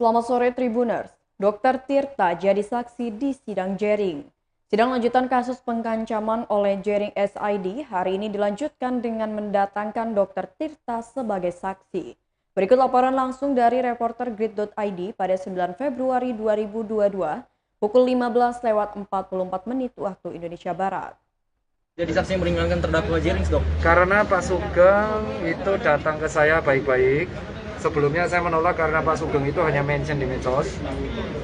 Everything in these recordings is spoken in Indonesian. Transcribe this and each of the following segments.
Selamat sore Tribuners. Dr. Tirta jadi saksi di sidang Jering. Sidang lanjutan kasus pengancaman oleh Jering SID hari ini dilanjutkan dengan mendatangkan Dr. Tirta sebagai saksi. Berikut laporan langsung dari reporter Grid.id pada 9 Februari 2022 pukul 15:44 waktu Indonesia Barat. Jadi saksi yang meringankan terdakwa Jering, dok? Karena Pak Sugeng itu datang ke saya baik-baik. Sebelumnya saya menolak karena Pak Sugeng itu hanya mention di medsos.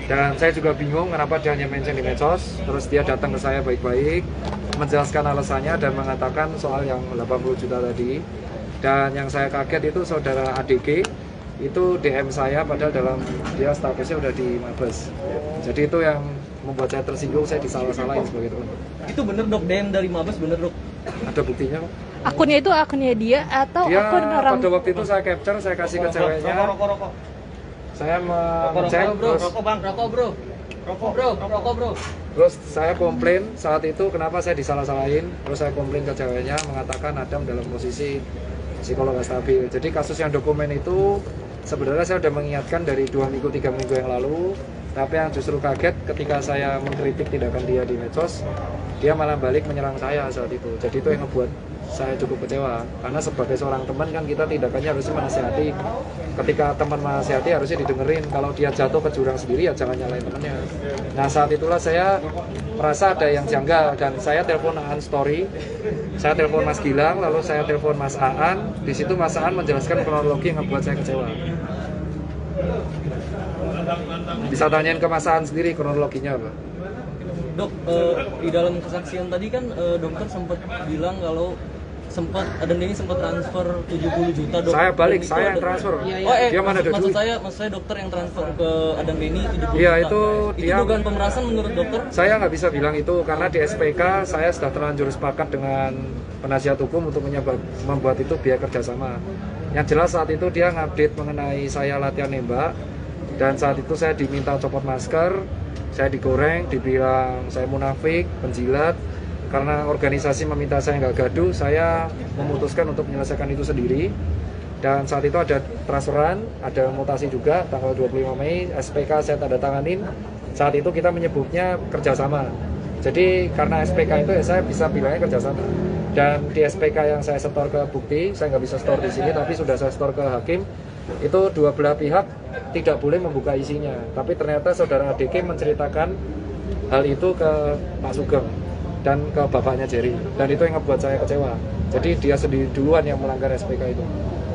Dan saya juga bingung kenapa dia hanya mention di medsos. Terus dia datang ke saya baik-baik, menjelaskan alasannya dan mengatakan soal yang 80 juta tadi. Dan yang saya kaget itu saudara ADG itu DM saya padahal dalam dia statusnya udah di Mabes. Jadi itu yang membuat saya tersinggung, saya disalah-salahin sebagai teman. Itu bener dok, DM dari Mabes bener dok? Ada buktinya kok. Akunnya itu akunnya dia atau Dia akun orang? pada waktu itu saya capture, saya kasih ke ceweknya. Rokok. Saya mengecek, terus Rokok bro. terus saya komplain saat itu kenapa saya disalah-salahin. Terus saya komplain ke ceweknya mengatakan Adam dalam posisi psikolog nggak stabil. Jadi kasus yang dokumen itu sebenarnya saya sudah mengingatkan dari 2 minggu 3 minggu yang lalu. Tapi yang justru kaget ketika saya mengkritik tindakan dia di medsos, dia malah balik menyerang saya saat itu. Jadi itu yang ngebuat saya cukup kecewa. Karena sebagai seorang teman kan kita tindakannya harusnya menasihati. Ketika teman menasihati harusnya didengerin. Kalau dia jatuh ke jurang sendiri ya jangan nyalain temannya. Nah saat itulah saya merasa ada yang janggal dan saya telepon Aan Story. Saya telepon Mas Gilang, lalu saya telepon Mas Aan. Di situ Mas Aan menjelaskan kronologi yang ngebuat saya kecewa. Bisa tanyain ke Mas Aan sendiri kronologinya apa? Dok, di dalam kesaksian tadi kan dokter sempat bilang kalau Adam Denny sempat transfer 70 juta dok. Saya balik, Dan saya yang itu transfer. Dia mana ada maksud duit? saya dokter yang transfer ke Adam Denny 70 Iya, juta. itu dia. Dugaan pemerasan menurut dokter? Saya nggak bisa bilang itu karena di SPK saya sudah terlanjur sepakat dengan penasihat hukum untuk membuat itu biaya kerjasama. Yang jelas saat itu dia ngupdate mengenai saya latihan nembak dan saat itu saya diminta copot masker, saya digoreng, dibilang saya munafik, penjilat. Karena organisasi meminta saya nggak gaduh, saya memutuskan untuk menyelesaikan itu sendiri. Dan saat itu ada transferan, ada mutasi juga, tanggal 25 Mei, SPK saya tanda tanganin. Saat itu kita menyebutnya kerjasama. Jadi karena SPK itu ya saya bisa bilangnya kerjasama. Dan di SPK yang saya setor ke bukti, saya nggak bisa store di sini, tapi sudah saya store ke hakim. Itu dua belah pihak tidak boleh membuka isinya. Tapi ternyata saudara ADK menceritakan hal itu ke Pak Sugeng dan ke bapaknya Jerry, dan itu yang ngebuat saya kecewa. Jadi dia sendiri duluan yang melanggar SPK itu.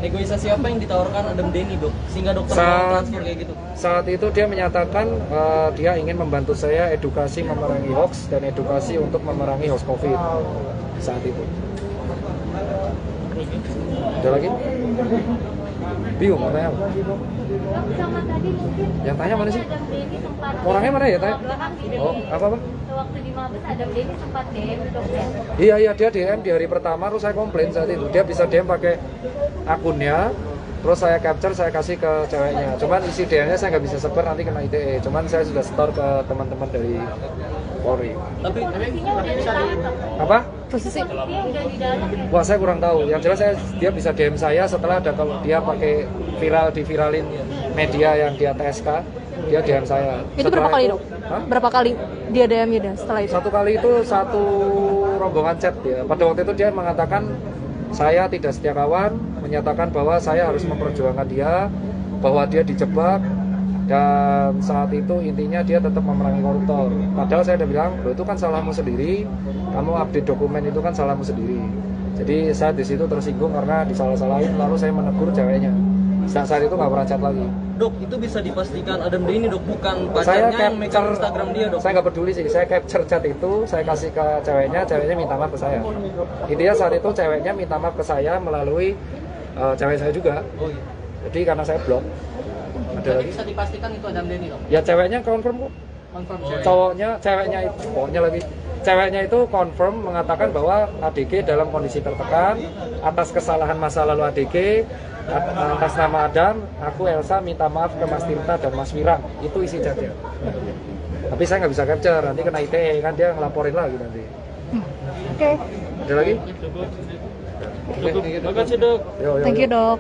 Negosiasi apa yang ditawarkan Adam Denny dok? Sehingga dokter mau transfer kayak gitu? Saat itu dia menyatakan dia ingin membantu saya edukasi memerangi hoax dan edukasi untuk memerangi hoax COVID saat itu. Ada lagi? Bingung mau tanya apa? Yang tanya mana sih? Orangnya mana ya tanya? Oh, apa? Waktu di Mabes Adam Denny sempat DM dokter. Iya dia DM di hari pertama, terus saya komplain saat itu. Dia bisa DM pakai akunnya, terus saya capture, saya kasih ke ceweknya. Cuman isi DM-nya saya nggak bisa sebar, nanti kena ITE. Cuman saya sudah store ke teman-teman dari Polri. Tapi posisinya udah di dalam. Apa? Posisi Dia udah di dalam ya. Wah saya kurang tahu. Yang jelas dia bisa DM saya setelah ada, kalau dia pakai diviralin media yang dia TSK, dia DM saya. itu Setelah berapa kali dok? Hah? Berapa kali dia DM-nya dan setelah itu? Satu kali itu satu rombongan chat ya. Pada waktu itu dia mengatakan saya tidak setia kawan, menyatakan bahwa saya harus memperjuangkan dia, bahwa dia dijebak, dan saat itu intinya dia tetap memerangi koruptor. Padahal saya udah bilang, loh itu kan salahmu sendiri, kamu update dokumen itu kan salahmu sendiri. Jadi saya di situ tersinggung karena disalah-salahin, lalu saya menegur ceweknya. Saat itu nggak pernah chat lagi. Dok, itu bisa dipastikan Adam Denny dok, bukan Saya pacarnya yang megang capture Instagram dia dok? Saya nggak peduli sih, saya capture chat itu, saya kasih ke ceweknya minta maaf ke saya. Intinya saat itu ceweknya minta maaf ke saya melalui cewek saya juga. Oh iya. Jadi karena saya blok. Ada lagi? Bisa dipastikan itu Adam Denny dok? Ya ceweknya confirm kok. Confirm. Ceweknya itu, pokoknya lagi. Ceweknya itu confirm mengatakan bahwa ADG dalam kondisi tertekan atas kesalahan masa lalu ADG, atas nama Adam, aku Elsa minta maaf ke Mas Tirta dan Mas Wirang. Itu isi chatnya. Tapi saya nggak bisa capture, nanti kena ITE kan dia ngelaporin lagi nanti. Oke. Ada lagi? Terima kasih dok. Yo. Thank you dok.